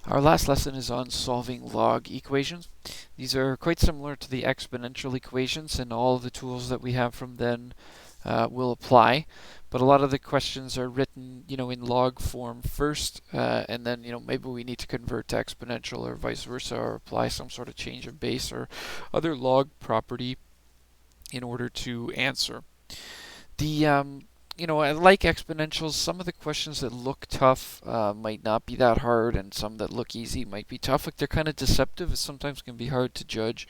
Our last lesson is on solving log equations. These are quite similar to the exponential equations, and all of the tools that we have from then will apply. But a lot of the questions are written, in log form first, and then, maybe we need to convert to exponential or vice versa, or apply some sort of change of base or other log property in order to answer. Like exponentials, some of the questions that look tough might not be that hard, and some that look easy might be tough. Like they're kind of deceptive. It sometimes can be hard to judge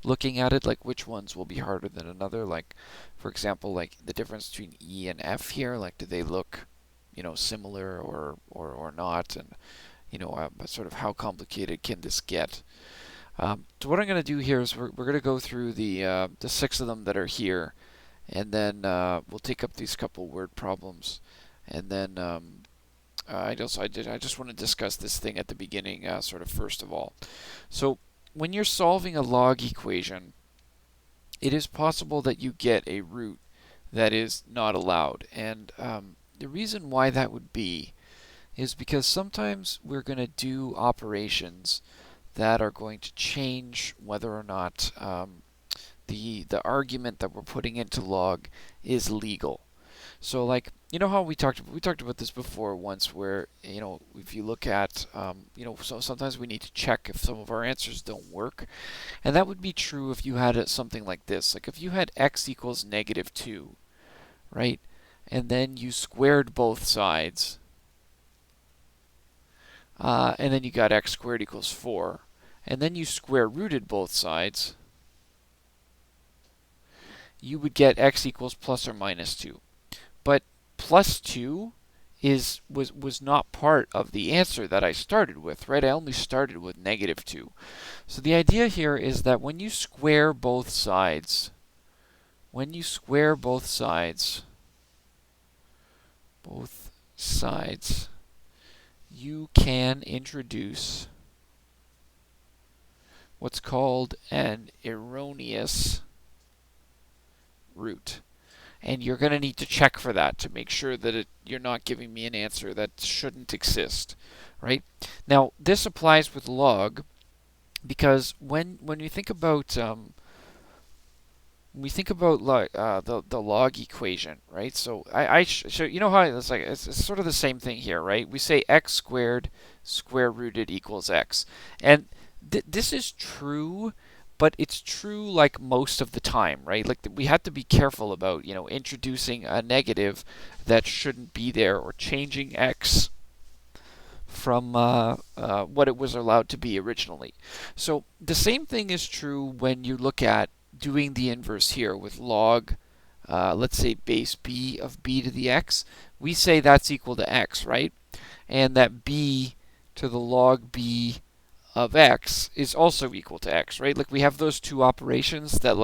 looking at it, like which ones will be harder than another. Like, for example, like the difference between E and F here. Like, do they look, similar or not? And sort of how complicated can this get? So what I'm going to do here is we're going to go through the 6 of them that are here, and then we'll take up these couple word problems, and then I just want to discuss this thing at the beginning, sort of first of all. So when you're solving a log equation, it is possible that you get a root that is not allowed, and the reason why that would be is because sometimes we're going to do operations that are going to change whether or not the argument that we're putting into log is legal. So, like, how we talked about this before once, where if you look at so sometimes we need to check if some of our answers don't work, and that would be true if you had something like this. Like if you had x equals -2, right, and then you squared both sides, and then you got x squared equals 4, and then you square rooted both sides, you would get x equals plus or minus 2. But plus 2 was not part of the answer that I started with, right? I only started with -2. So the idea here is that when you square both sides, you can introduce what's called an erroneous root. And you're going to need to check for that to make sure that you're not giving me an answer that shouldn't exist, right? Now, this applies with log because when you think about the log equation, right? So so how it's sort of the same thing here, right? We say x squared square rooted equals x, and this is true, but it's true like most of the time, right? Like we have to be careful about introducing a negative that shouldn't be there, or changing x from what it was allowed to be originally. So the same thing is true when you look at doing the inverse here with log, let's say base b of b to the x. We say that's equal to x, right? And that b to the log b of x is also equal to x, right? Like we have those two operations that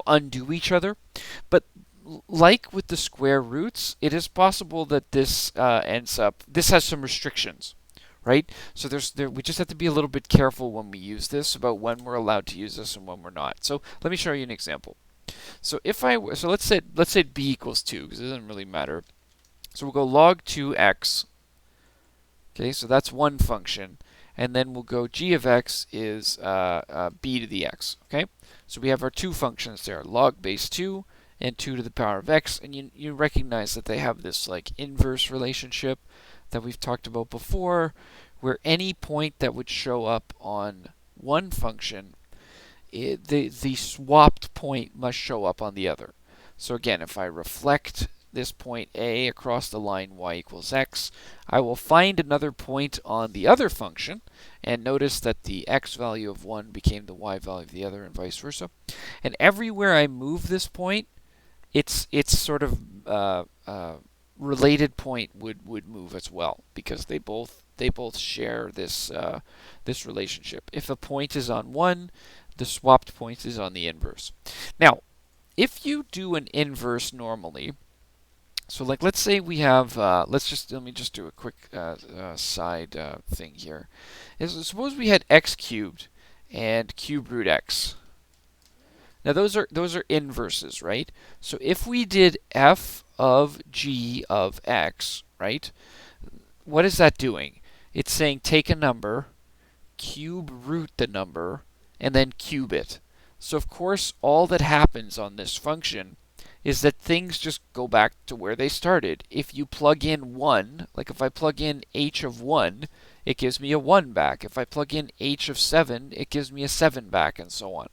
undo each other. But like with the square roots, it is possible that this this has some restrictions, right? So we just have to be a little bit careful when we use this, about when we're allowed to use this and when we're not. So let me show you an example. So let's say b equals 2, because it doesn't really matter. So we'll go log 2x. Okay, so that's one function. And then we'll go g of x is b to the x. Okay, so we have our two functions there, log base 2 and 2 to the power of x. And you recognize that they have this like inverse relationship that we've talked about before, where any point that would show up on one function, the swapped point must show up on the other. So again, if I reflect this point A across the line y equals x, I will find another point on the other function, and notice that the x value of one became the y value of the other, and vice versa. And everywhere I move this point, its sort of related point would move as well, because they both share this this relationship. If a point is on one, the swapped point is on the inverse. Now, if you do an inverse normally, so like let's say we have let me just do a quick side thing here. Suppose we had x cubed and cube root x. Now those are inverses, right? So if we did f of g of x, right? What is that doing? it's saying take a number, cube root the number, and then cube it. So of course, all that happens on this function is that things just go back to where they started. If you plug in 1, like if I plug in h of 1, it gives me a 1 back. If I plug in h of 7, it gives me a 7 back, and so on.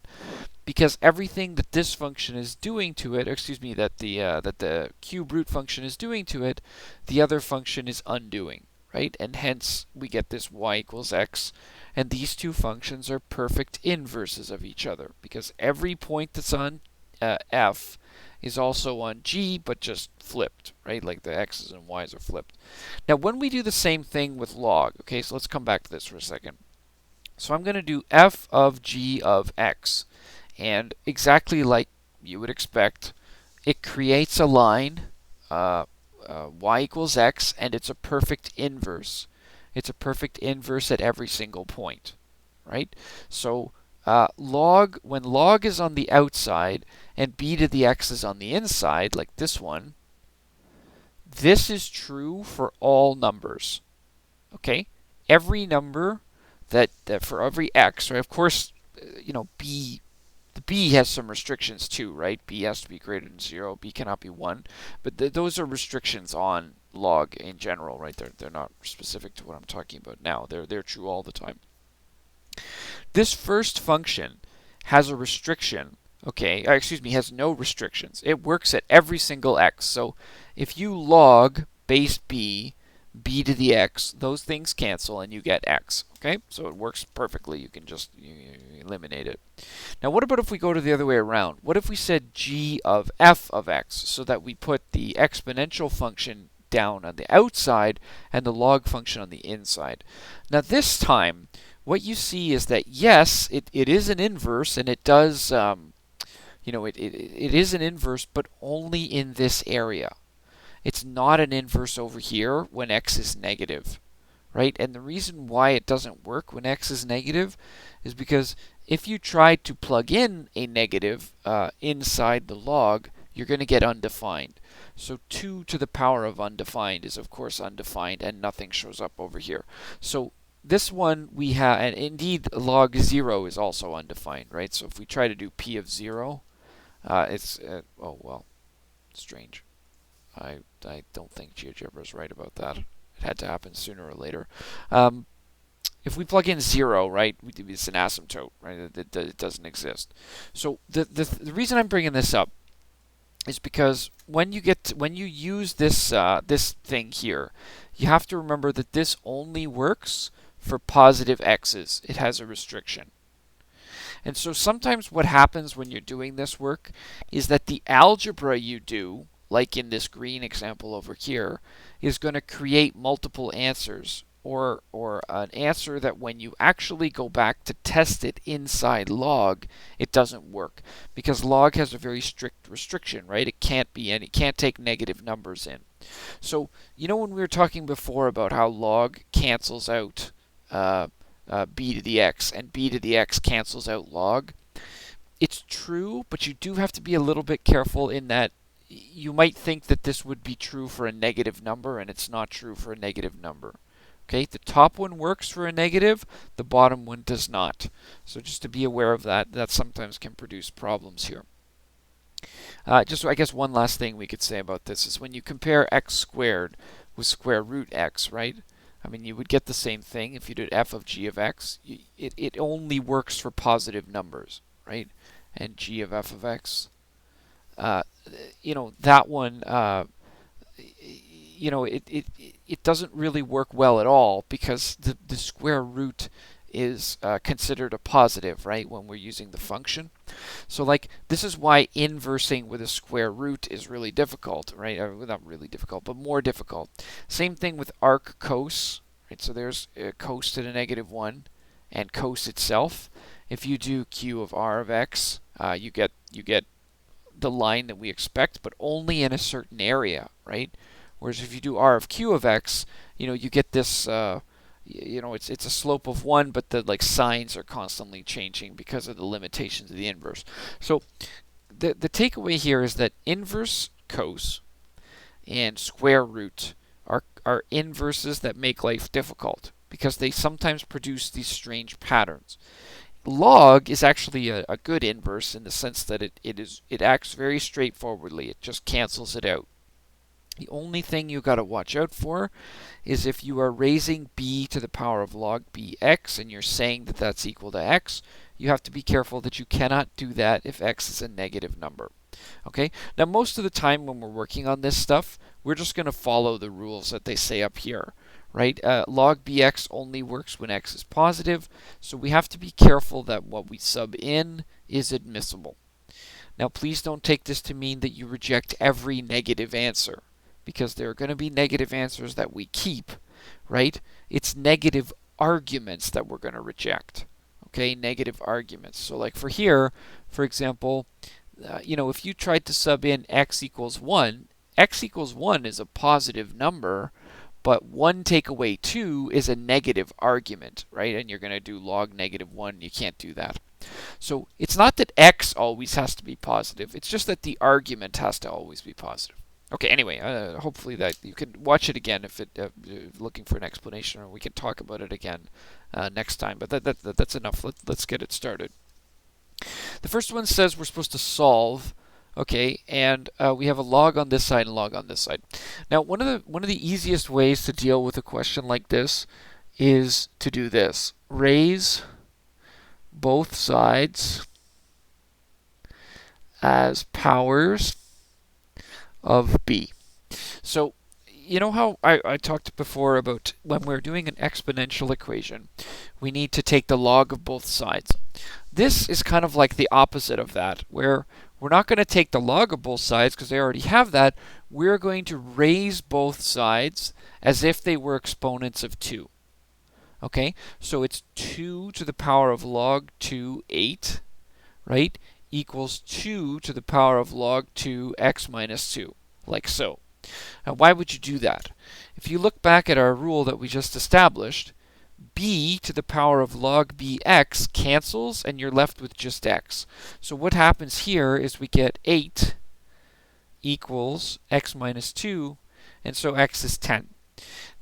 Because everything that this function is doing to it, or excuse me, that the cube root function is doing to it, the other function is undoing, right? And hence we get this y equals x, and these two functions are perfect inverses of each other, because every point that's on f is also on g, but just flipped, right? Like the x's and y's are flipped. Now, when we do the same thing with log, okay, so let's come back to this for a second. So I'm going to do f of g of x. And exactly like you would expect, it creates a line, y equals x, and it's a perfect inverse. It's a perfect inverse at every single point, right? So when log is on the outside and b to the x is on the inside, like this one, this is true for all numbers. Okay? Every number that for every x, right? Of course, the b has some restrictions too, right? B has to be greater than 0. B cannot be 1. But those are restrictions on log in general, right? They're not specific to what I'm talking about now. They're true all the time. This first function has a restriction, okay? Excuse me, has no restrictions. It works at every single x. So if you log base b to the x, those things cancel and you get x, okay? So it works perfectly. You can just eliminate it. Now what about if we go to the other way around? What if we said g of f of x, so that we put the exponential function down on the outside and the log function on the inside? Now this time, what you see is that yes, it is an inverse, and it does, it is an inverse, but only in this area. It's not an inverse over here when x is negative, right? And the reason why it doesn't work when x is negative is because if you try to plug in a negative inside the log, you're going to get undefined. So 2 to the power of undefined is of course undefined, and nothing shows up over here. So this one we have, and indeed log 0 is also undefined, right? So if we try to do p of 0, it's, oh well, strange. I don't think GeoGebra is right about that. It had to happen sooner or later. If we plug in 0, right, it's an asymptote, right? It doesn't exist. So the reason I'm bringing this up is because when you use this this thing here, you have to remember that this only works for positive x's. It has a restriction. And so sometimes what happens when you're doing this work is that the algebra you do, like in this green example over here, is going to create multiple answers, or an answer that when you actually go back to test it inside log, it doesn't work, because log has a very strict restriction, right? It can't take negative numbers in. So when we were talking before about how log cancels out b to the x, and b to the x cancels out log, it's true, but you do have to be a little bit careful in that you might think that this would be true for a negative number, and it's not true for a negative number. Okay, the top one works for a negative, the bottom one does not. So just to be aware of that, that sometimes can produce problems here. Just I guess one last thing we could say about this is when you compare x squared with square root x, right? I mean, you would get the same thing if you did f of g of x. It only works for positive numbers, right? And g of f of x, that one, it doesn't really work well at all, because the square root is considered a positive, right, when we're using the function. So like, this is why inversing with a square root is really difficult, right? Not really difficult, but more difficult. Same thing with arc cos, right? So there's cos to the negative 1 and cos itself. If you do q of r of x, you get the line that we expect, but only in a certain area, right? Whereas if you do r of q of x, you get this, it's a slope of 1, but the signs are constantly changing because of the limitations of the inverse. So the takeaway here is that inverse cos and square root are inverses that make life difficult, because they sometimes produce these strange patterns. Log is actually a good inverse in the sense that it acts very straightforwardly. It just cancels it out. The only thing you got to watch out for is if you are raising b to the power of log bx and you're saying that that's equal to x, you have to be careful that you cannot do that if x is a negative number. Okay? Now, most of the time when we're working on this stuff, we're just going to follow the rules that they say up here, right? Log bx only works when x is positive, so we have to be careful that what we sub in is admissible. Now, please don't take this to mean that you reject every negative answer, because there are going to be negative answers that we keep, right? It's negative arguments that we're going to reject. Okay, negative arguments. So like for here, for example, if you tried to sub in x equals 1, x equals 1 is a positive number, but 1 take away 2 is a negative argument, right? And you're going to do log negative 1. You can't do that. So it's not that x always has to be positive. It's just that the argument has to always be positive. Okay, anyway, hopefully that you can watch it again if looking for an explanation, or we can talk about it again next time. But that's enough. Let's get it started. The first one says we're supposed to solve, okay, and we have a log on this side and log on this side. Now, one of the easiest ways to deal with a question like this is to do this: raise both sides as powers of b. So, you know how I talked before about when we're doing an exponential equation, we need to take the log of both sides. This is kind of like the opposite of that, where we're not going to take the log of both sides because they already have that. We're going to raise both sides as if they were exponents of 2. Okay, so it's 2 to the power of log 2, 8, right, equals 2 to the power of log 2 x minus 2, like so. Now, why would you do that? If you look back at our rule that we just established, b to the power of log bx cancels, and you're left with just x. So what happens here is we get 8 equals x minus 2, and so x is 10.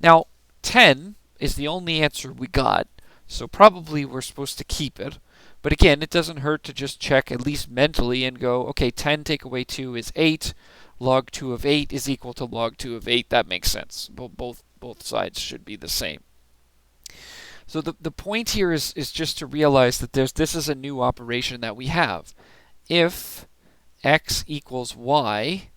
Now, 10 is the only answer we got, so probably we're supposed to keep it. But again, it doesn't hurt to just check at least mentally and go, okay, 10 take away 2 is 8. Log 2 of 8 is equal to log 2 of 8. That makes sense. Both sides should be the same. So the point here is just to realize that this is a new operation that we have. If x equals y,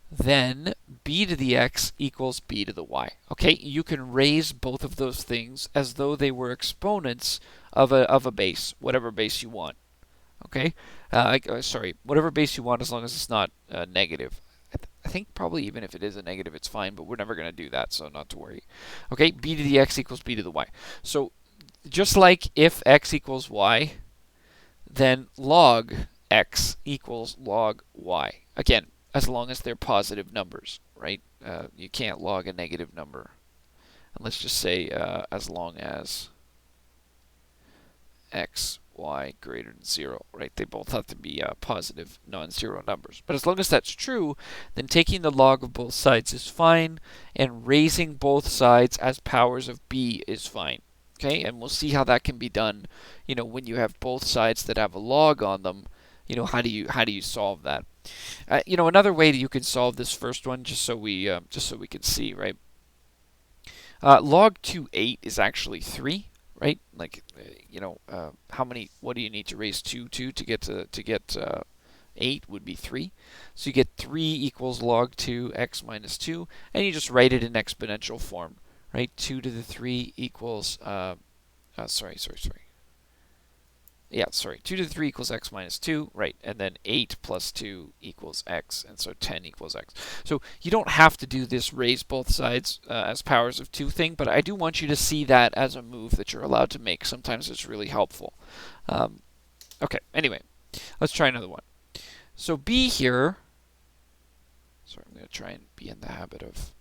then b to the x equals b to the y. Okay, you can raise both of those things as though they were exponents of a base, whatever base you want. Okay, whatever base you want as long as it's not negative. I think probably even if it is a negative, it's fine, but we're never going to do that, so not to worry. Okay, b to the x equals b to the y. So just like if x equals y, then log x equals log y. Again, as long as they're positive numbers, right? You can't log a negative number. And let's just say as long as x, y greater than 0, right? They both have to be positive non-zero numbers. But as long as that's true, then taking the log of both sides is fine, and raising both sides as powers of b is fine. Okay, and we'll see how that can be done. When you have both sides that have a log on them, how do you solve that? Another way that you can solve this first one, just so we can see, right? Log 2, 8 is actually 3, right? Like, what do you need to raise 2 to get 8 would be 3. So you get 3 equals log 2 x minus 2, and you just write it in exponential form, right? 2 to the 3 equals, 2 to the 3 equals x minus 2, right? And then 8 plus 2 equals x, and so 10 equals x. So you don't have to do this raise both sides as powers of 2 thing, but I do want you to see that as a move that you're allowed to make. Sometimes it's really helpful. Okay, anyway, let's try another one. So b here, sorry, I'm going to try and be in the habit of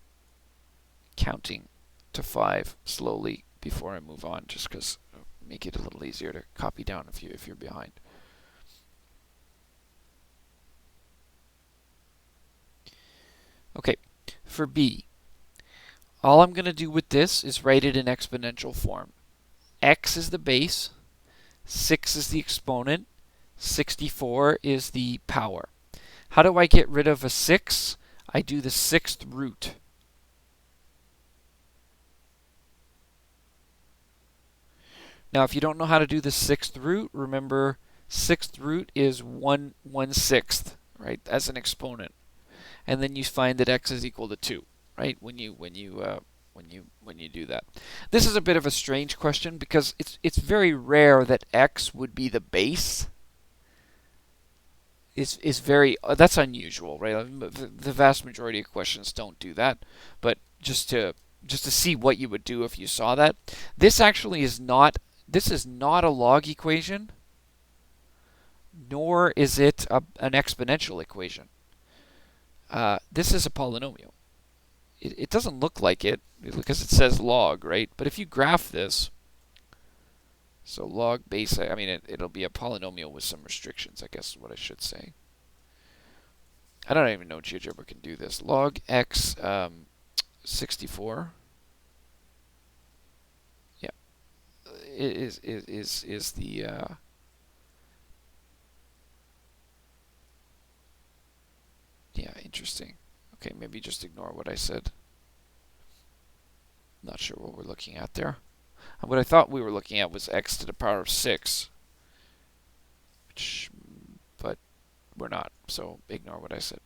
counting to 5 slowly before I move on, just because make it a little easier to copy down if you're behind. Okay, for b, all I'm going to do with this is write it in exponential form. X is the base, 6 is the exponent, 64 is the power. How do I get rid of a 6? I do the 6th root. Now, if you don't know how to do the 6th root, remember 6th root is 1/6, right, as an exponent. And then you find that x is equal to 2, right, when you do that. This is a bit of a strange question because it's very rare that x would be the base. Is very that's unusual, right? The vast majority of questions don't do that, but just to see what you would do if you saw that. This actually is not a log equation, nor is it an exponential equation. This is a polynomial. It doesn't look like it because it says log, right? But if you graph this, so log base, I mean, it'll be a polynomial with some restrictions, I guess is what I should say. I don't even know if GeoGebra can do this. Log x 64. Yeah, is the yeah, interesting. Okay, maybe just ignore what I said. Not sure what we're looking at there. What I thought we were looking at was x to the power of 6, but we're not, so ignore what I said.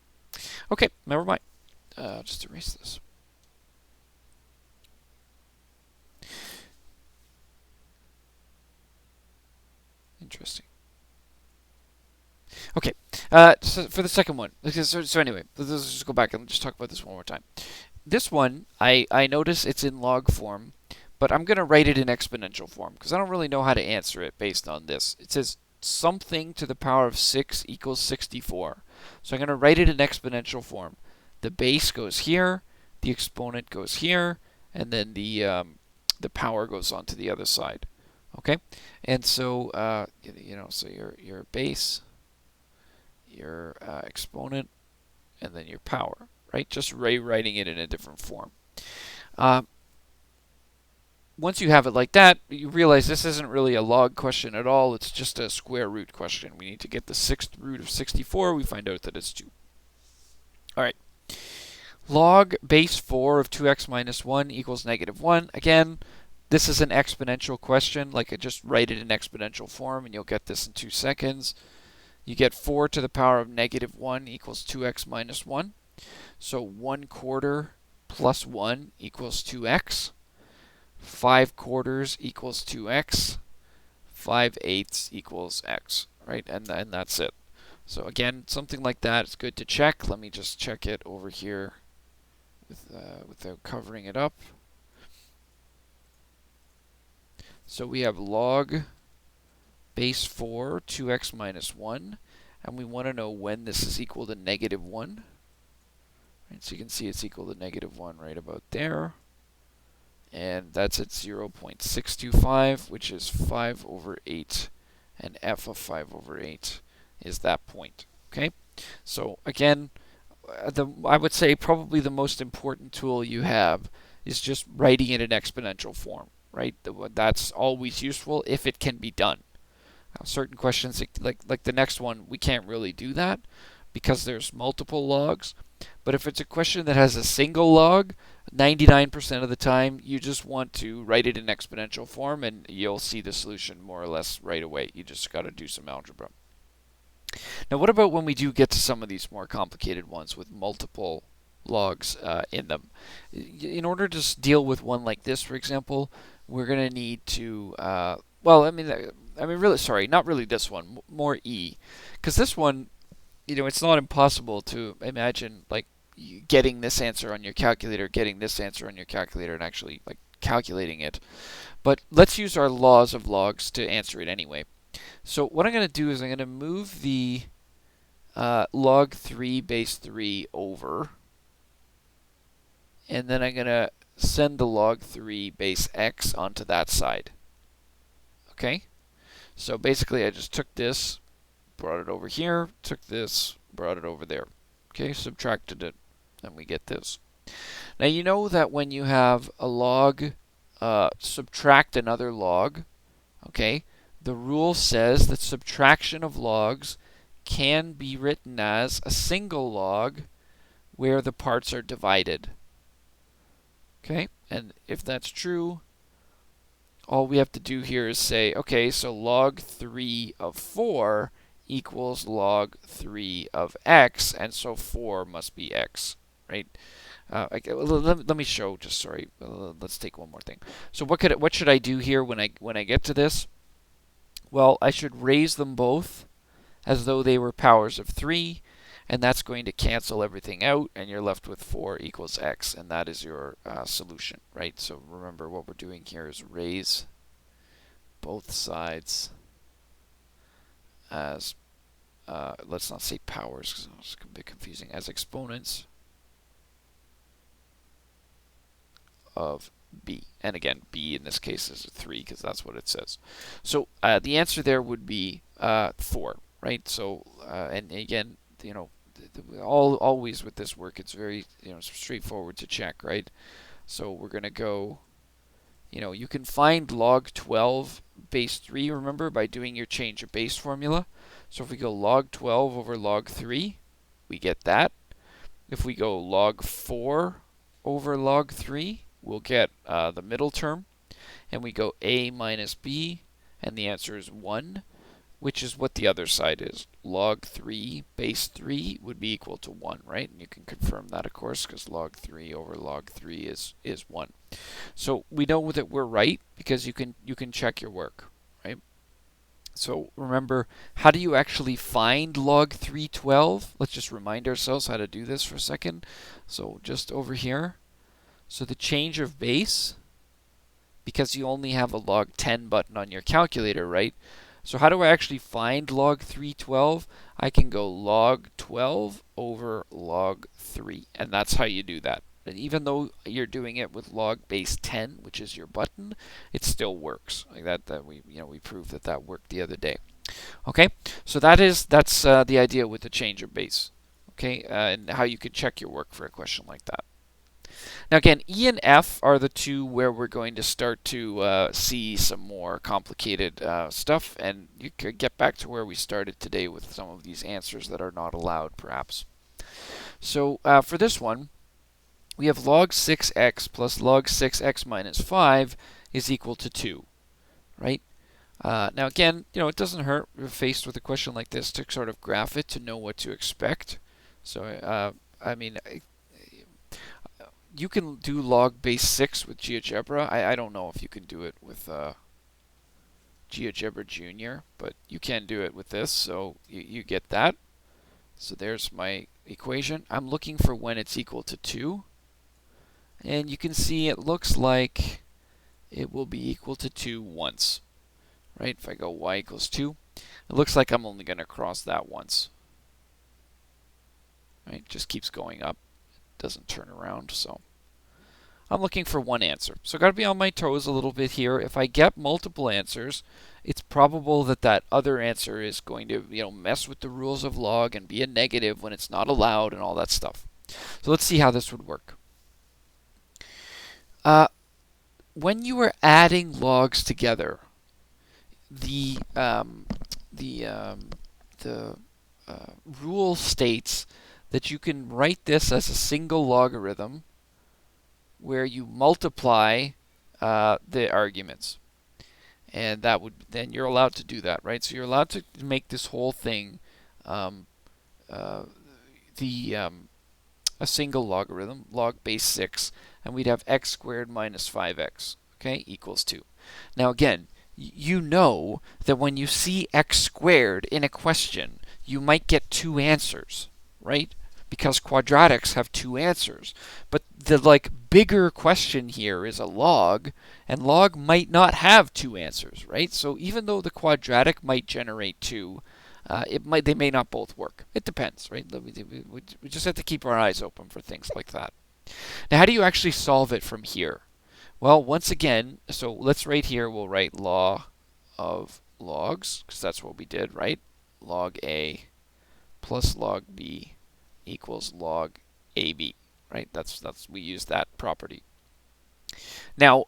Okay, never mind. Just erase this. Interesting. Okay, so for the second one, so anyway, let's just go back and just talk about this one more time. This one, I notice it's in log form, but I'm going to write it in exponential form because I don't really know how to answer it based on this. It says something to the power of 6 equals 64. So I'm going to write it in exponential form. The base goes here, the exponent goes here, and then the power goes on to the other side. Okay, and so so your base, your exponent, and then your power, right? Just rewriting it in a different form. Once you have it like that, you realize this isn't really a log question at all. It's just a square root question. We need to get the 6th root of 64. We find out that it's 2. All right. Log base 4 of 2x minus 1 equals -1. Again, this is an exponential question. Like, I just write it in exponential form, and you'll get this in 2 seconds. You get 4 to the power of -1 equals 2x minus 1. So 1/4 plus 1 equals 2x. 5/4 equals 2x. 5/8 equals x, right? And that's it. So again, something like that is good to check. Let me just check it over here without covering it up. So we have log base 4, 2x minus 1, and we want to know when this is equal to -1. Right, so you can see it's equal to -1 right about there. And that's at 0.625, which is 5/8, and f of 5/8 is that point. Okay, so again, I would say probably the most important tool you have is just writing it in exponential form, right? That's always useful if it can be done. Certain questions, like the next one, we can't really do that because there's multiple logs. But if it's a question that has a single log, 99% of the time you just want to write it in exponential form and you'll see the solution more or less right away. You just got to do some algebra. Now, what about when we do get to some of these more complicated ones with multiple logs in them? In order to deal with one like this, for example, we're going to need to, really, sorry, not really this one, more E. Because this one, it's not impossible to imagine, like, getting this answer on your calculator, and actually, like, calculating it. But let's use our laws of logs to answer it anyway. So what I'm going to do is I'm going to move the log 3 base 3 over, and then I'm going to send the log 3 base x onto that side. Okay? So basically I just took this, brought it over here, took this, brought it over there. Okay, subtracted it, and we get this. Now you know that when you have a log subtract another log, okay, the rule says that subtraction of logs can be written as a single log where the parts are divided. Okay, and if that's true, all we have to do here is say, okay, so log 3 of 4 equals log 3 of x, and so 4 must be x, right? Let me show. Just sorry. Let's take one more thing. So what should I do here when I get to this? Well, I should raise them both as though they were powers of 3, and that's going to cancel everything out, and you're left with 4 equals x, and that is your solution, right? So remember, what we're doing here is raise both sides as, let's not say powers because it's a bit confusing, as exponents of b. And again, b in this case is 3 because that's what it says. So the answer there would be 4, right? So, and again, you know, always with this work, it's very, you know, straightforward to check, right? So we're going to go, you know, you can find log 12 base 3, remember, by doing your change of base formula. So if we go log 12 over log 3, we get that. If we go log 4 over log 3, we'll get the middle term. And we go a minus b, and the answer is 1, which is what the other side is. Log 3 base 3 would be equal to 1, right? And you can confirm that, of course, because log 3 over log 3 is 1. So we know that we're right because you can check your work, right? So remember, how do you actually find log 312? Let's just remind ourselves how to do this for a second. So just over here. So the change of base, because you only have a log 10 button on your calculator, right? So how do I actually find log 312? I can go log 12 over log 3, and that's how you do that. And even though you're doing it with log base 10, which is your button, it still works. Like that we proved that worked the other day. Okay, so that's the idea with the change of base. Okay, and how you could check your work for a question like that. Now again, E and F are the two where we're going to start to see some more complicated stuff, and you could get back to where we started today with some of these answers that are not allowed, perhaps. So for this one, we have log 6x plus log 6x minus 5 is equal to 2, right? Now again, you know, it doesn't hurt, faced with a question like this, to sort of graph it to know what to expect. So, I mean, you can do log base 6 with GeoGebra. I don't know if you can do it with GeoGebra Junior, but you can do it with this, so you get that. So there's my equation. I'm looking for when it's equal to 2. And you can see it looks like it will be equal to 2 once. Right? If I go y equals 2, it looks like I'm only going to cross that once. Right? It just keeps going up. It doesn't turn around, so I'm looking for one answer. So I've got to be on my toes a little bit here. If I get multiple answers, it's probable that that other answer is going to, you know, mess with the rules of log and be a negative when it's not allowed and all that stuff. So let's see how this would work. When you are adding logs together, the rule states that you can write this as a single logarithm where you multiply the arguments, and that would then you're allowed to do that, right? So you're allowed to make this whole thing a single logarithm, log base 6, and we'd have x squared minus 5x, okay, equals 2. Now again, you know that when you see x squared in a question, you might get two answers, right? Because quadratics have two answers. But the bigger question here is a log, and log might not have two answers, right? So even though the quadratic might generate two, they may not both work. It depends, right? We just have to keep our eyes open for things like that. Now, how do you actually solve it from here? Well, once again, so let's right here, we'll write law of logs, because that's what we did, right? Log A plus log B equals log AB. right? We use that property. Now,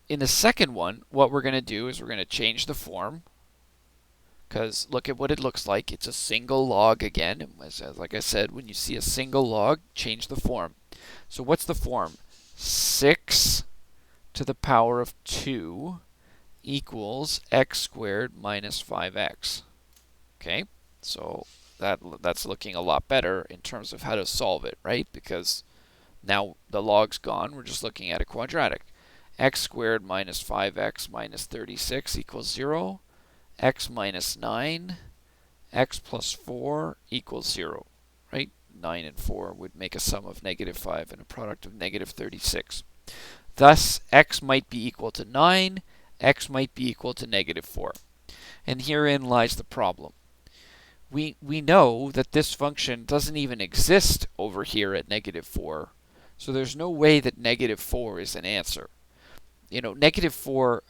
in the second one, what we're going to do is we're going to change the form, because look at what it looks like. It's a single log again. Like I said, when you see a single log, change the form. So what's the form? 6 to the power of 2 equals x squared minus 5x. Okay, so that's looking a lot better in terms of how to solve it, right? Because now the log's gone. We're just looking at a quadratic. X squared minus 5x minus 36 equals 0. X minus 9, x plus 4 equals 0, right? 9 and 4 would make a sum of negative 5 and a product of negative 36. Thus, x might be equal to 9, x might be equal to negative 4. And herein lies the problem. We know that this function doesn't even exist over here at negative 4, so there's no way that negative 4 is an answer. Negative 4,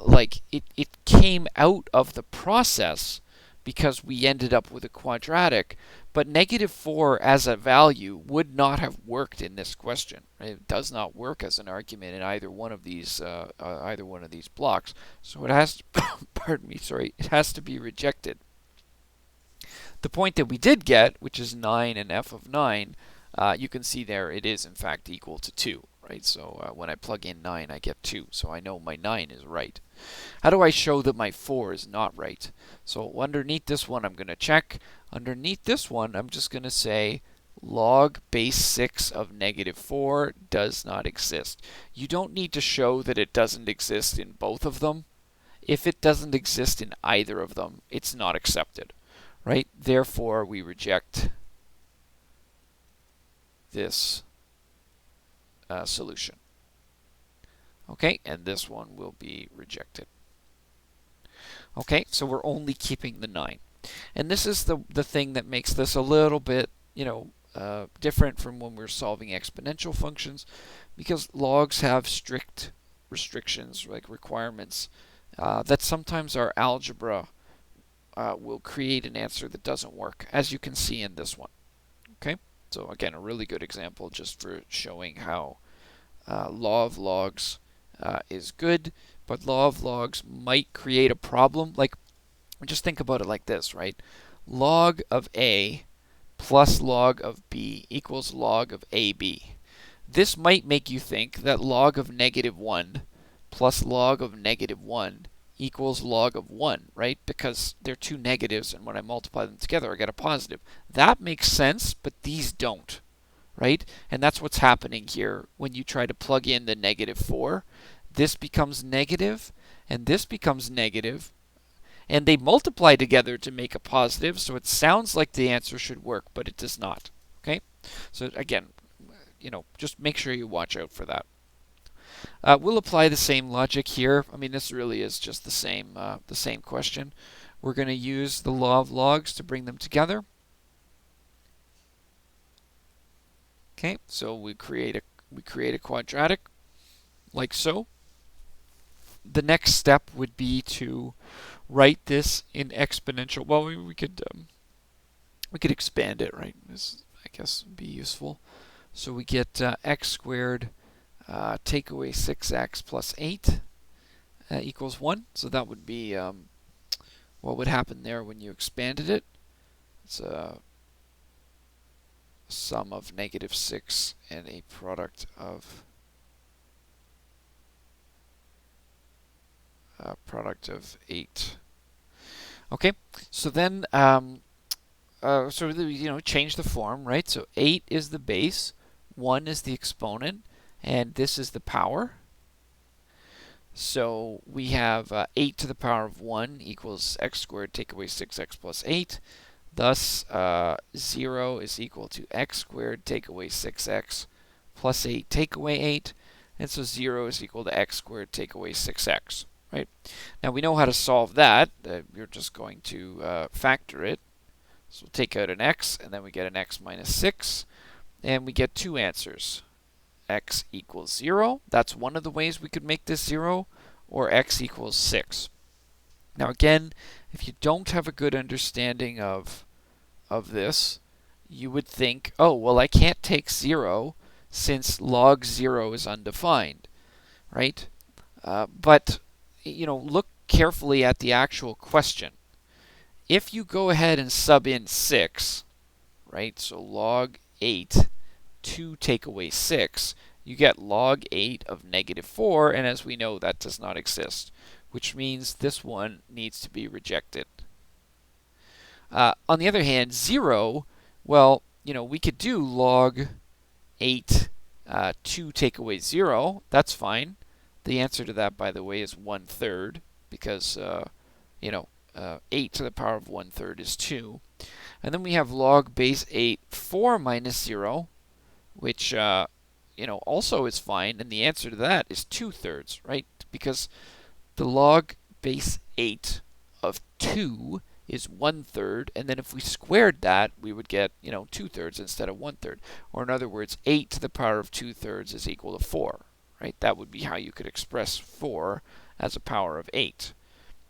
like it came out of the process because we ended up with a quadratic, but negative 4 as a value would not have worked in this question. It does not work as an argument in either one of these blocks. So it has to, pardon me, sorry, it has to be rejected. The point that we did get, which is 9 and f of 9, you can see there it is in fact equal to 2. Right? So when I plug in 9, I get 2. So I know my 9 is right. How do I show that my 4 is not right? So underneath this one, I'm going to check. Underneath this one, I'm just going to say log base 6 of negative 4 does not exist. You don't need to show that it doesn't exist in both of them. If it doesn't exist in either of them, it's not accepted. Right? Therefore, we reject this solution. Okay, and this one will be rejected. Okay, so we're only keeping the 9. And this is the thing that makes this a little bit, different from when we're solving exponential functions, because logs have strict restrictions, like requirements, that sometimes our algebra will create an answer that doesn't work, as you can see in this one. Okay, so again, a really good example just for showing how law of logs is good, but law of logs might create a problem. Like, just think about it like this, right? Log of A plus log of B equals log of AB. This might make you think that log of negative 1 plus log of negative 1 equals log of 1, right? Because they're two negatives, and when I multiply them together, I get a positive. That makes sense, but these don't, right? And that's what's happening here when you try to plug in the negative 4. This becomes negative, and this becomes negative, and they multiply together to make a positive, so it sounds like the answer should work, but it does not. Okay? So again, just make sure you watch out for that. We'll apply the same logic here. I mean, this really is just the same question. We're going to use the law of logs to bring them together. Okay, so we create a quadratic like so. The next step would be to write this in exponential. Well, we could expand it, right? This, I guess, would be useful. So we get x squared take away 6x plus 8 equals 1. So that would be what would happen there when you expanded it. It's a sum of negative 6 and a product of 8. Okay, so then change the form, right? So 8 is the base, 1 is the exponent, and this is the power. So we have 8 to the power of 1 equals x squared take away 6x plus 8. Thus, 0 is equal to x squared take away 6x plus 8 take away 8. And so 0 is equal to x squared take away 6x. Right? Now we know how to solve that. You're just going to factor it. So we'll take out an x, and then we get an x minus 6. And we get two answers. X equals 0. That's one of the ways we could make this 0. Or x equals 6. Now again, if you don't have a good understanding of this, you would think, oh, well, I can't take 0 since log 0 is undefined, right? But, look carefully at the actual question. If you go ahead and sub in 6, right, so log 8 to take away 6, you get log 8 of -4, and as we know, that does not exist, which means this one needs to be rejected. On the other hand, 0, well, we could do log 8 to take away 0. That's fine. The answer to that, by the way, is 1/3, because, 8 to the power of 1/3 is 2. And then we have log base 8 4 minus 0, which, also is fine. And the answer to that is 2/3, right? Because the log base 8 of 2 is 1/3, and then if we squared that, we would get, 2/3 instead of 1/3. Or in other words, 8 to the power of 2/3 is equal to 4, right? That would be how you could express 4 as a power of 8.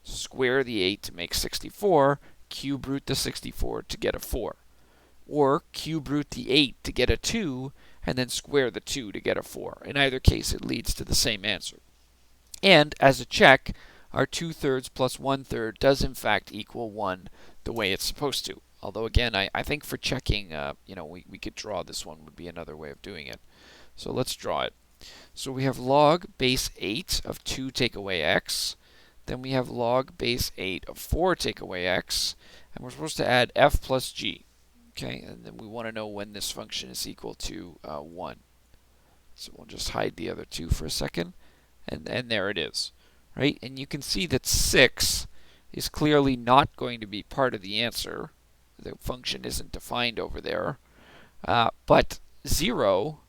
Square the 8 to make 64, cube root the 64 to get a 4. Or cube root the 8 to get a 2, and then square the 2 to get a 4. In either case, it leads to the same answer. And as a check, our 2/3 plus 1/3 does in fact equal 1 the way it's supposed to. Although again, I think for checking, we could draw this one would be another way of doing it. So let's draw it. So we have log base 8 of 2 take away x. Then we have log base 8 of 4 take away x. And we're supposed to add f plus g. Okay, and then we want to know when this function is equal to 1. So we'll just hide the other 2 for a second. And there it is, right? And you can see that 6 is clearly not going to be part of the answer. The function isn't defined over there. But 0,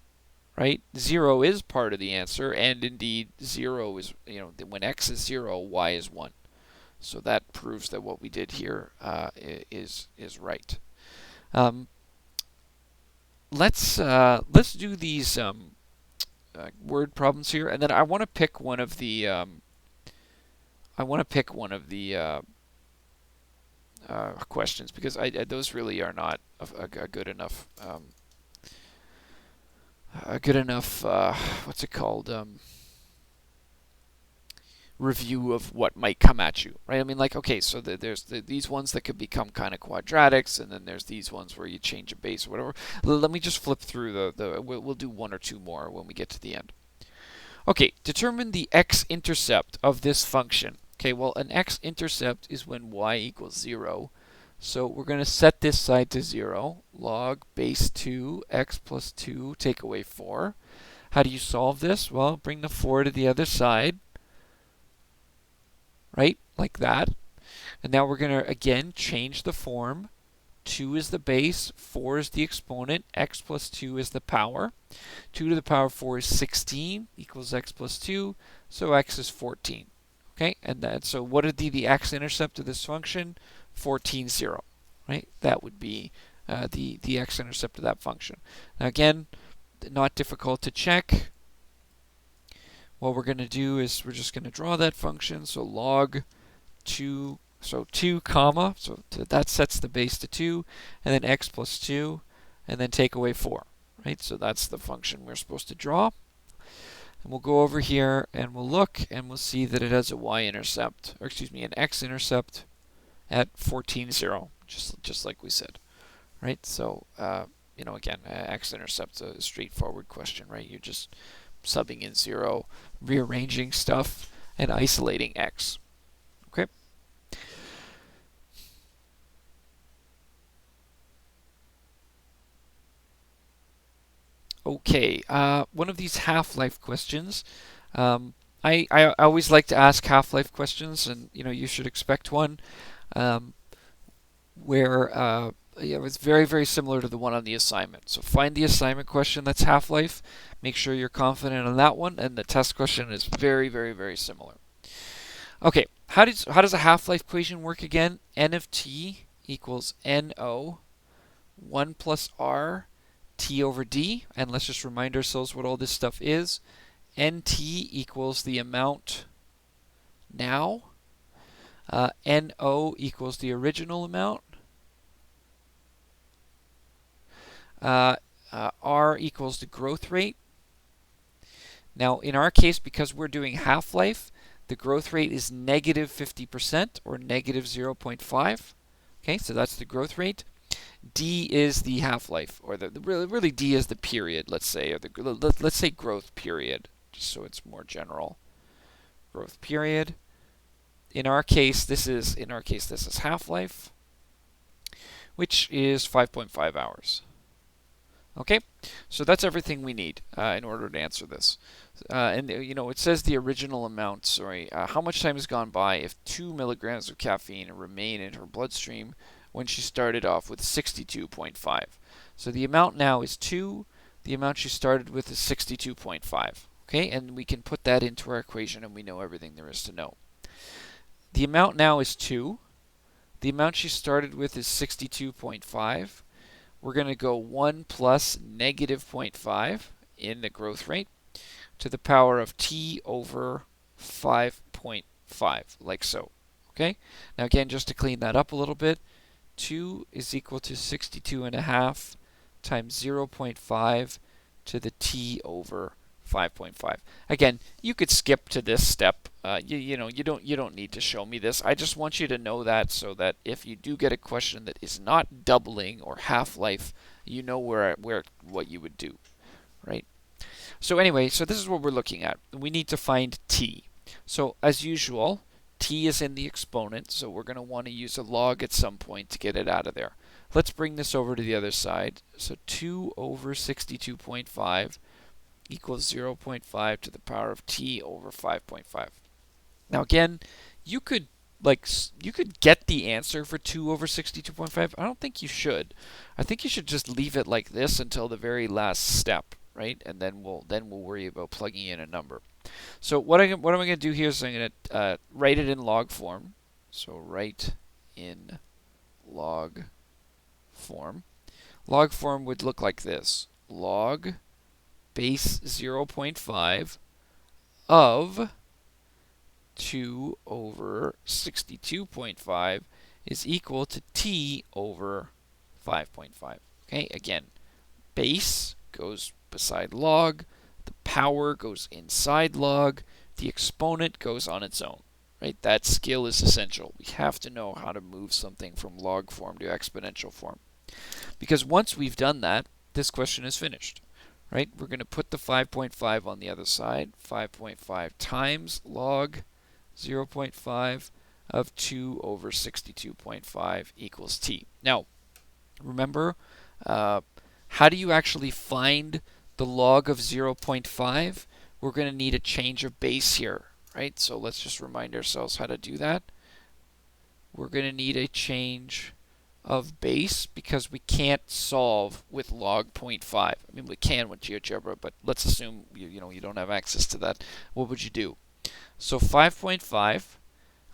right? 0 is part of the answer, and indeed 0 is, when x is 0, y is 1. So that proves that what we did here is right. Let's do these word problems here, and then I want to pick one of the questions, because those really are not a good enough what's it called, review of what might come at you, right? I mean, like, okay, so there's these ones that could become kind of quadratics, and then there's these ones where you change a base or whatever. Let me just flip through we'll do one or two more when we get to the end. Okay, determine the x-intercept of this function. Okay, well, an x-intercept is when y equals 0. So we're going to set this side to 0. Log base 2 x plus 2 take away 4. How do you solve this? Well, bring the 4 to the other side, right? Like that. And now we're going to, again, change the form. 2 is the base, 4 is the exponent, x plus 2 is the power. 2 to the power of 4 is 16, equals x plus 2, so x is 14. Okay, and so what would be the x-intercept of this function? 14, 0. Right? That would be the x-intercept of that function. Now again, not difficult to check. What we're going to do is we're just going to draw that function. So log 2, so 2 comma, so that sets the base to 2, and then x plus 2, and then take away 4. Right? So that's the function we're supposed to draw. And we'll go over here and we'll look and we'll see that it has a y-intercept, or excuse me, an x-intercept at 14, 0, just like we said. Right? So, again, x-intercept's a straightforward question, right? You're just subbing in 0, rearranging stuff, and isolating x. Okay? Okay, one of these half-life questions. I always like to ask half-life questions, and you should expect one where it's very, very similar to the one on the assignment. So find the assignment question that's half-life. Make sure you're confident on that one, and the test question is very, very, very similar. Okay, how does a half-life equation work again? N of t equals NO 1 plus R T over D, and let's just remind ourselves what all this stuff is. NT equals the amount now. NO equals the original amount. R equals the growth rate. Now, in our case, because we're doing half-life, the growth rate is negative 50% or negative 0.5. Okay, so that's the growth rate. D is the half-life, or really D is the period, let's say, or let's say growth period, just so it's more general. Growth period. In our case, this is half-life, which is 5.5 hours. Okay, so that's everything we need in order to answer this. And it says the original amount. Sorry, how much time has gone by if 2 milligrams of caffeine remain in her bloodstream when she started off with 62.5? So the amount now is 2. The amount she started with is 62.5. Okay, and we can put that into our equation, and we know everything there is to know. The amount now is 2. The amount she started with is 62.5. We're going to go 1 plus negative 0.5 in the growth rate to the power of t over 5.5, like so. Okay? Now again, just to clean that up a little bit, 2 is equal to 62.5 times 0.5 to the t over 5.5. Again, you could skip to this step. You don't need to show me this. I just want you to know that, so that if you do get a question that is not doubling or half-life, you know what you would do, right? So anyway, so this is what we're looking at. We need to find t. So as usual, t is in the exponent, so we're going to want to use a log at some point to get it out of there. Let's bring this over to the other side. So 2 over 62.5 equals 0.5 to the power of t over 5.5. Now again, you could get the answer for 2 over 62.5. I don't think you should. I think you should just leave it like this until the very last step, right? And then we'll worry about plugging in a number. So what am I going to do here is I'm going to write it in log form. So write in log form. Log form would look like this: log base 0.5 of 2 over 62.5 is equal to t over 5.5. Okay, again, base goes beside log, the power goes inside log, the exponent goes on its own. Right? That skill is essential. We have to know how to move something from log form to exponential form. Because once we've done that, this question is finished. Right? We're going to put the 5.5 on the other side. 5.5 times log 0.5 of 2 over 62.5 equals t. Now, remember, how do you actually find the log of 0.5? We're going to need a change of base here, right? So let's just remind ourselves how to do that. We're going to need a change of base because we can't solve with log 0.5. I mean, we can with GeoGebra, but let's assume you don't have access to that. What would you do? So 5.5,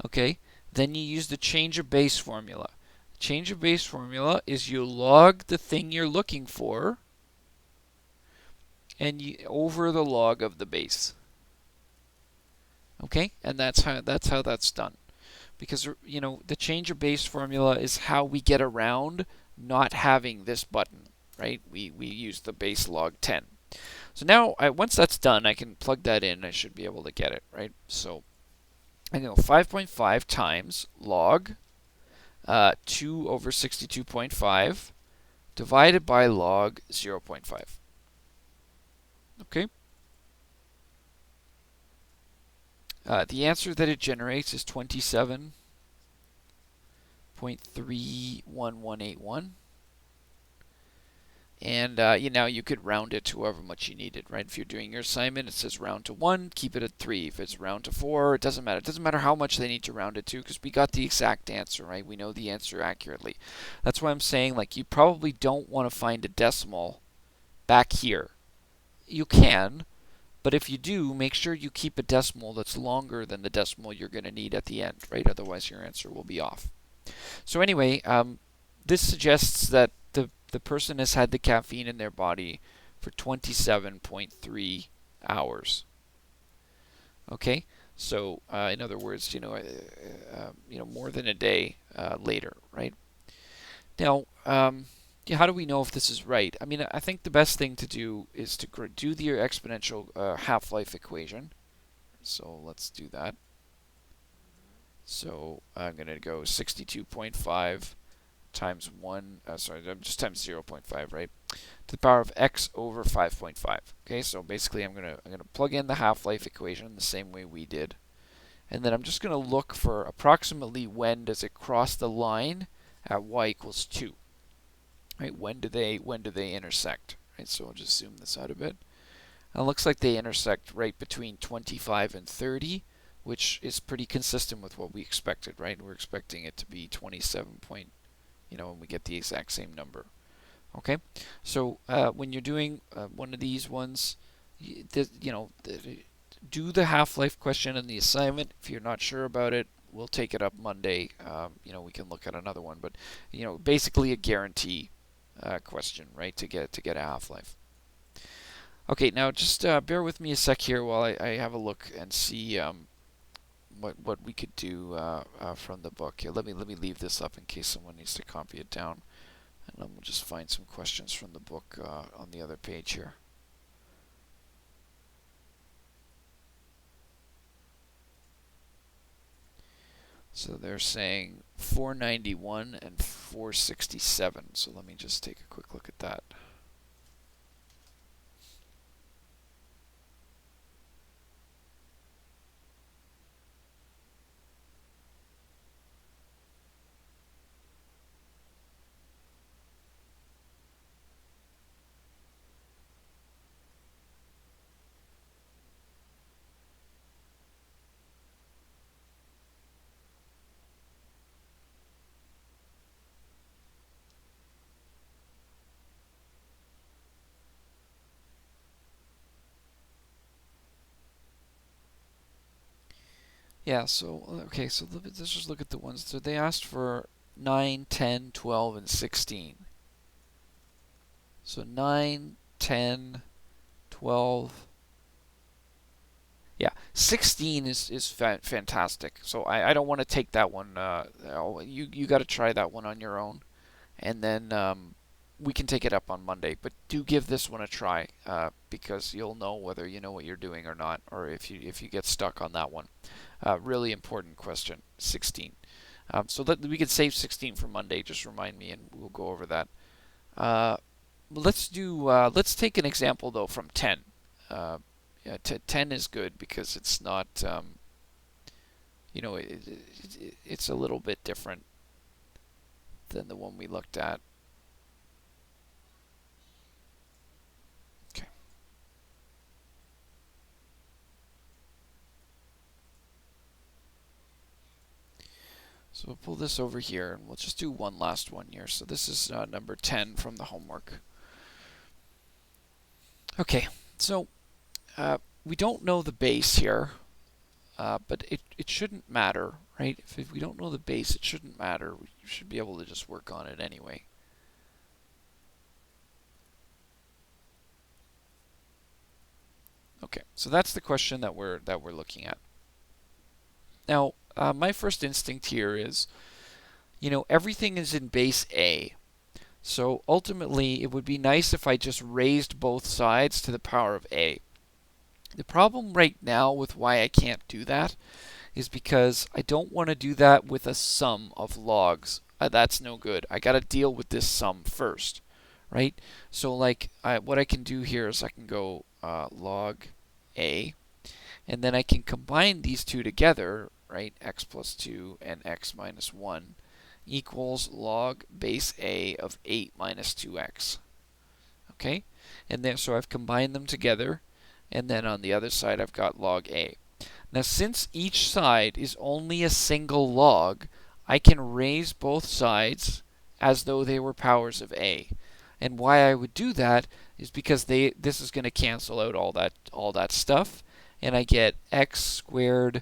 okay, then you use the change of base formula. Change of base formula is you log the thing you're looking for and over the log of the base. Okay, and that's how that's done. Because the change of base formula is how we get around not having this button, right? We use the base log 10. So now, once that's done, I can plug that in. I should be able to get it, right? So I go 5.5 times log 2 over 62.5 divided by log 0.5. Okay. The answer that it generates is 27.31181. And you could round it to however much you needed, right? If you're doing your assignment, it says round to 1, keep it at 3. If it's round to 4, it doesn't matter. It doesn't matter how much they need to round it to, because we got the exact answer, right? We know the answer accurately. That's why I'm saying, you probably don't want to find a decimal back here. You can, but if you do, make sure you keep a decimal that's longer than the decimal you're going to need at the end, right? Otherwise, your answer will be off. So anyway, this suggests that the person has had the caffeine in their body for 27.3 hours. Okay, so in other words, more than a day later, right? Now, how do we know if this is right? I mean, I think the best thing to do is to do the exponential half-life equation. So let's do that. So I'm going to go 62.5 times 1, just times 0.5, right? To the power of x over 5.5. Okay, so basically I'm going to plug in the half-life equation the same way we did. And then I'm just going to look for approximately when does it cross the line at y equals 2. Right? When do they intersect? Right? So I'll just zoom this out a bit. And it looks like they intersect right between 25 and 30, which is pretty consistent with what we expected, right? We're expecting it to be 27 point, and we get the exact same number. Okay, so when you're doing one of these ones, do the half-life question in the assignment. If you're not sure about it, we'll take it up Monday. We can look at another one, but basically a guarantee question, right? To get a half-life. Okay, now just bear with me a sec here while I have a look and see what we could do from the book. Here, let me leave this up in case someone needs to copy it down, and then we'll just find some questions from the book on the other page here. So they're saying 491 and 467. So let me just take a quick look at that. Yeah, so, okay, so let's just look at the ones. So they asked for 9, 10, 12, and 16. So 9, 10, 12. Yeah, 16 is fantastic. So I don't want to take that one. You got to try that one on your own, and then we can take it up on Monday. But do give this one a try because you'll know whether you know what you're doing or not, or if you get stuck on that one. Really important question, 16. So we can save 16 for Monday. Just remind me, and we'll go over that. Let's take an example though from 10. Yeah, 10 is good because it's not, it's a little bit different than the one we looked at. Okay. So we'll pull this over here and we'll just do one last one here. So this is number 10 from the homework. Okay, so we don't know the base here, but it shouldn't matter, right? If we don't know the base, it shouldn't matter. We should be able to just work on it anyway. Okay, so that's the question that we're looking at. Now, my first instinct here is, everything is in base A. So ultimately, it would be nice if I just raised both sides to the power of A. The problem right now with why I can't do that is because I don't want to do that with a sum of logs. That's no good. I got to deal with this sum first, right? So what I can do here is I can go log A, and then I can combine these two together, right? X plus 2 and x minus 1 equals log base A of 8 minus 2x. Okay? And then so I've combined them together, and then on the other side I've got log A. Now since each side is only a single log, I can raise both sides as though they were powers of A. And why I would do that is because this is going to cancel out all that stuff, and I get x squared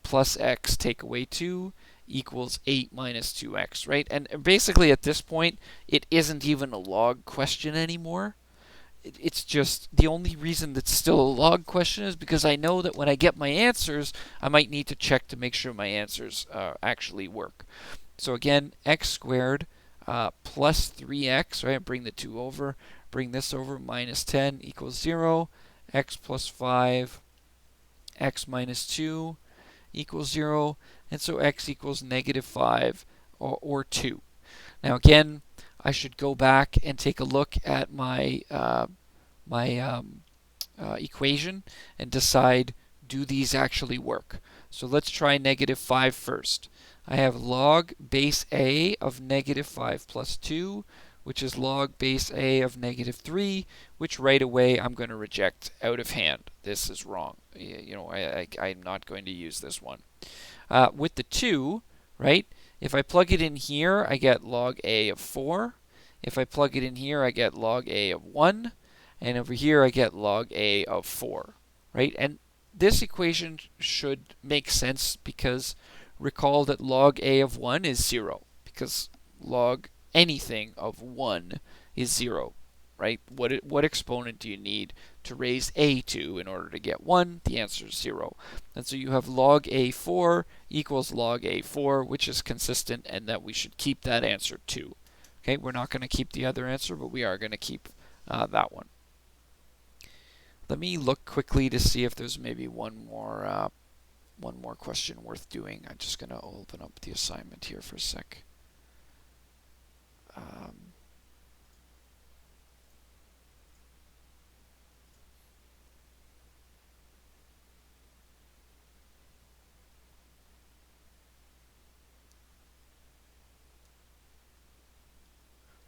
plus x take away 2 equals 8 minus 2x, right? And basically at this point, it isn't even a log question anymore. It's just the only reason that's still a log question is because I know that when I get my answers, I might need to check to make sure my answers actually work. So again, x squared plus 3x, right? Bring the 2 over, bring this over, minus 10 equals 0. X plus 5, x minus 2 equals 0. And so x equals negative 5 or 2. Now again, I should go back and take a look at my equation and decide, do these actually work? So let's try negative 5 first. I have log base a of negative 5 plus 2, which is log base a of negative 3, which right away I'm going to reject out of hand. This is wrong. I'm not going to use this one. With the 2, right, if I plug it in here, I get log a of 4. If I plug it in here, I get log a of 1. And over here, I get log a of 4, right? And this equation should make sense because recall that log a of 1 is 0, because log anything of 1 is 0, right? What exponent do you need to raise a to in order to get 1? The answer is 0. And so you have log a4 equals log a4, which is consistent, and that we should keep that answer too. Okay, we're not going to keep the other answer, but we are going to keep that one. Let me look quickly to see if there's maybe one more question worth doing. I'm just going to open up the assignment here for a sec.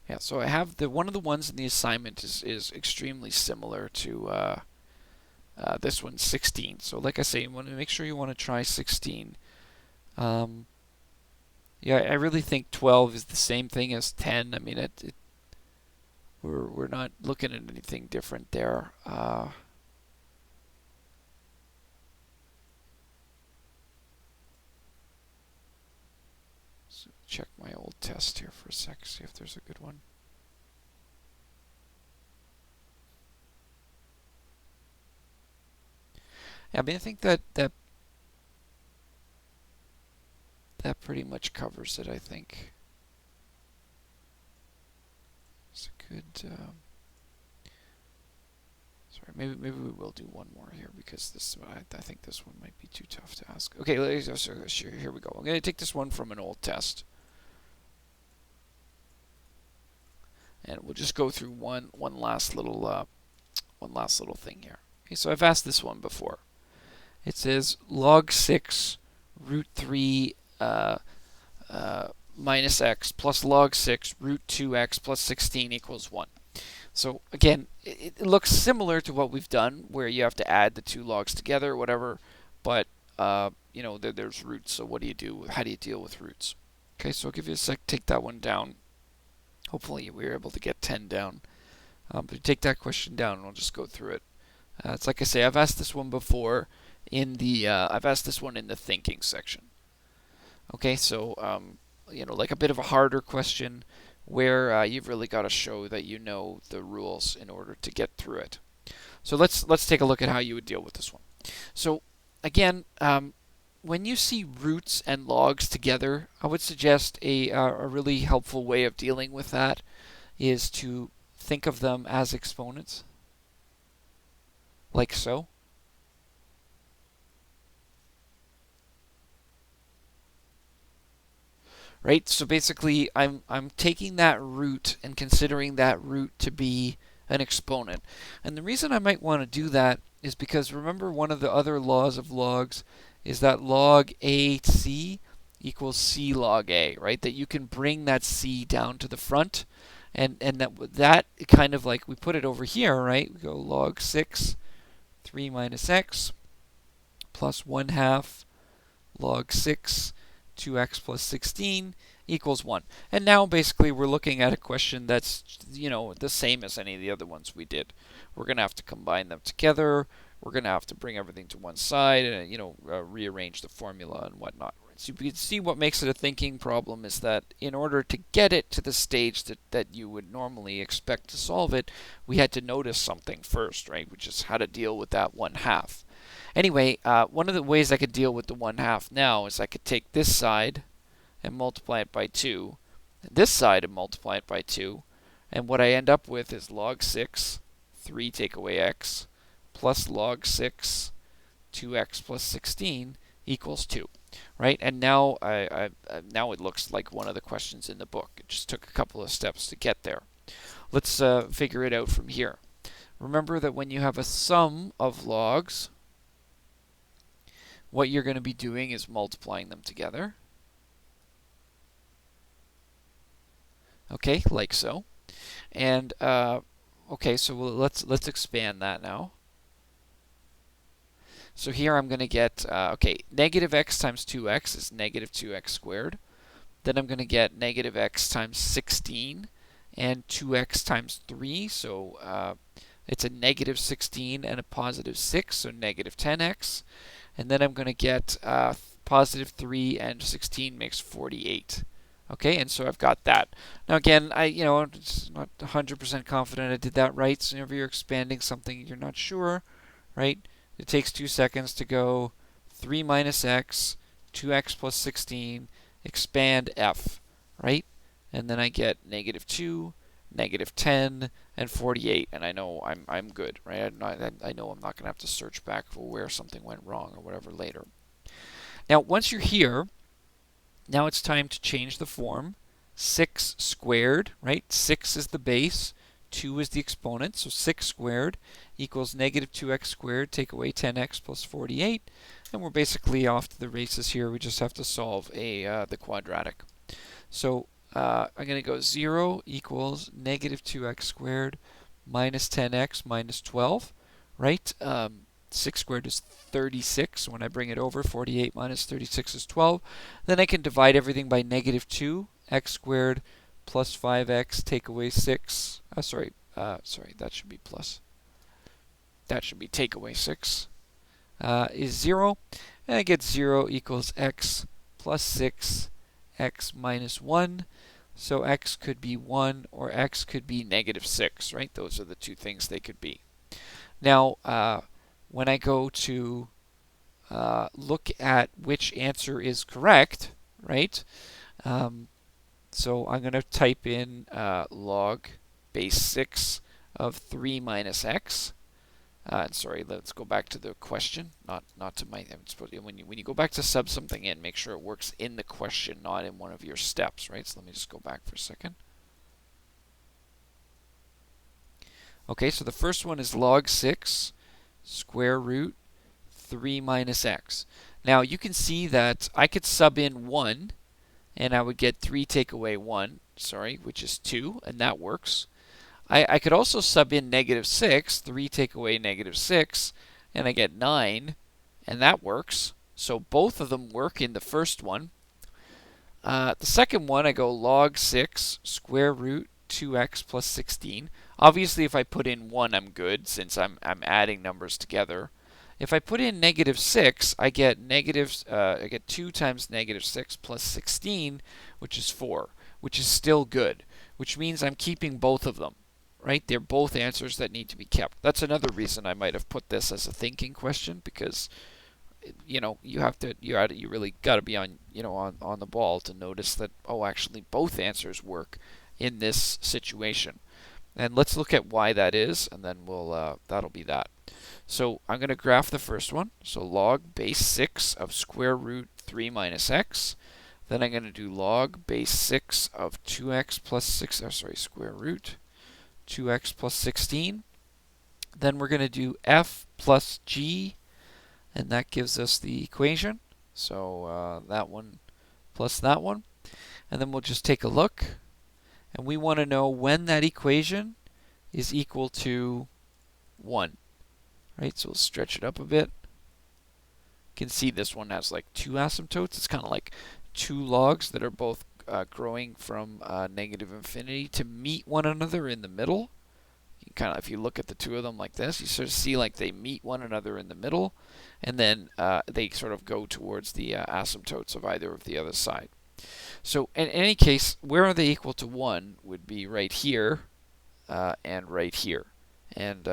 Yeah, so I have one of the ones in the assignment is extremely similar to this one, 16. So like I say, you want to make sure you want to try 16. Yeah, I really think 12 is the same thing as 10. I mean, we're not looking at anything different there. So check my old test here for a sec, see if there's a good one. Yeah, I mean, I think that pretty much covers it, I think. It's a good. Sorry, maybe we will do one more here because this I think this one might be too tough to ask. Okay, here we go. I'm going to take this one from an old test, and we'll just go through one last little thing here. Okay, so I've asked this one before. It says log 6 root 3 minus x plus log 6 root 2x plus 16 equals 1. So again, it looks similar to what we've done, where you have to add the two logs together or whatever, but there's roots, so what do you do? How do you deal with roots? Okay, so I'll give you a sec, take that one down. Hopefully we were able to get 10 down. But take that question down and we'll just go through it. It's like I say, I've asked this one before I've asked this one in the thinking section. Okay, so like a bit of a harder question where you've really got to show that you know the rules in order to get through it. So let's take a look at how you would deal with this one. So again, when you see roots and logs together, I would suggest a really helpful way of dealing with that is to think of them as exponents, like so. Right? So basically, I'm taking that root and considering that root to be an exponent. And the reason I might want to do that is because remember, one of the other laws of logs is that log AC equals C log A, right? That you can bring that C down to the front, and that kind of like we put it over here, right? We go log 6 3 minus x plus 1/2 log 6 2x plus 16 equals 1. And now basically we're looking at a question that's the same as any of the other ones we did. We're going to have to combine them together. We're going to have to bring everything to one side and rearrange the formula and whatnot. So you can see what makes it a thinking problem is that in order to get it to the stage that you would normally expect to solve it, we had to notice something first, right? Which is how to deal with that 1/2. Anyway, one of the ways I could deal with the 1/2 now is I could take this side and multiply it by 2, this side and multiply it by 2. And what I end up with is log 6, 3 take away x, plus log 6, 2x plus 16 equals 2. Right? And now now it looks like one of the questions in the book. It just took a couple of steps to get there. Let's figure it out from here. Remember that when you have a sum of logs, what you're going to be doing is multiplying them together. Okay, like so. And okay, so let's expand that now. So here I'm going to get, okay, negative x times 2x is negative 2x squared. Then I'm going to get negative x times 16 and 2x times 3. So it's a negative 16 and a positive 6, so negative 10x. And then I'm going to get positive 3 and 16 makes 48. Okay, and so I've got that. Now again, I'm not 100% confident I did that right. So whenever you're expanding something you're not sure, right? It takes 2 seconds to go 3 minus x, 2x plus 16, expand f, right? And then I get negative 2, negative 10, and 48, and I know I'm good, right? I know I'm not going to have to search back for where something went wrong or whatever later. Now, once you're here, now it's time to change the form. 6 squared, right? 6 is the base, 2 is the exponent, so 6 squared equals negative 2x squared, take away 10x plus 48, and we're basically off to the races here. We just have to solve the quadratic. So I'm going to go 0 equals negative 2x squared minus 10x minus 12, right? 6 squared is 36. When I bring it over, 48 minus 36 is 12. Then I can divide everything by negative 2, x squared plus 5x take away 6. Sorry, that should be plus. That should be take away 6 is 0. And I get 0 equals x plus 6, x minus 1. So x could be 1 or x could be negative 6, right? Those are the two things they could be. Now, when I go to look at which answer is correct, right? So I'm going to type in log base 6 of 3 minus x. Sorry, let's go back to the question, not to my. When you go back to sub something in, make sure it works in the question, not in one of your steps, right? So let me just go back for a second. Okay, so the first one is log 6 square root 3 minus x. Now you can see that I could sub in 1, and I would get 3 take away 1, which is 2, and that works. I could also sub in negative 6, 3 take away negative 6, and I get 9, and that works. So both of them work in the first one. The second one, I go log 6 square root 2x plus 16. Obviously, if I put in 1, I'm good, since I'm adding numbers together. If I put in negative 6, I get 2 times negative 6 plus 16, which is 4, which is still good, which means I'm keeping both of them. Right? They're both answers that need to be kept. That's another reason I might have put this as a thinking question, because you really got to be on on the ball to notice that, oh, actually both answers work in this situation. And let's look at why that is, and then that'll be that. So I'm going to graph the first one. So log base 6 of square root 3 minus x. Then I'm going to do log base 6 of 2x plus 6, square root 2x plus 16. Then we're going to do f plus g, and that gives us the equation. So that one plus that one. And then we'll just take a look. And we want to know when that equation is equal to 1. Right? So we'll stretch it up a bit. You can see this one has like 2 asymptotes. It's kind of like 2 logs that are both growing from negative infinity to meet one another in the middle. You if you look at the two of them like this, you sort of see like they meet one another in the middle, and then they sort of go towards the asymptotes of either of the other side. So in any case, where are they equal to 1 would be right here and right here. And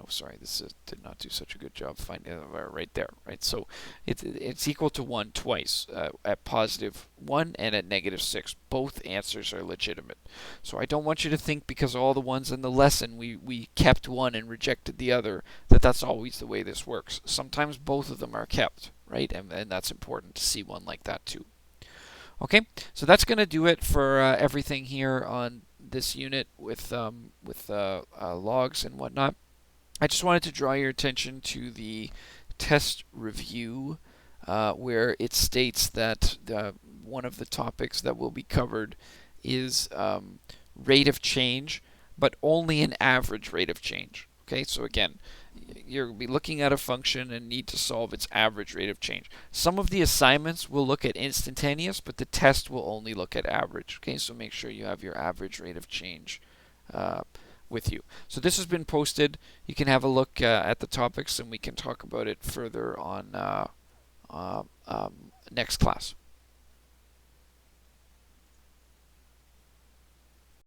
sorry, did not do such a good job finding right there, right? So it's equal to 1 twice, at positive 1 and at negative 6. Both answers are legitimate. So I don't want you to think because all the ones in the lesson we kept one and rejected the other, that's always the way this works. Sometimes both of them are kept, right? And that's important to see one like that too. Okay, so that's going to do it for everything here on this unit with logs and whatnot. I just wanted to draw your attention to the test review, where it states that one of the topics that will be covered is rate of change, but only an average rate of change. Okay, so again, you'll be looking at a function and need to solve its average rate of change. Some of the assignments will look at instantaneous, but the test will only look at average. Okay, so make sure you have your average rate of change with you. So this has been posted. You can have a look at the topics, and we can talk about it further on next class.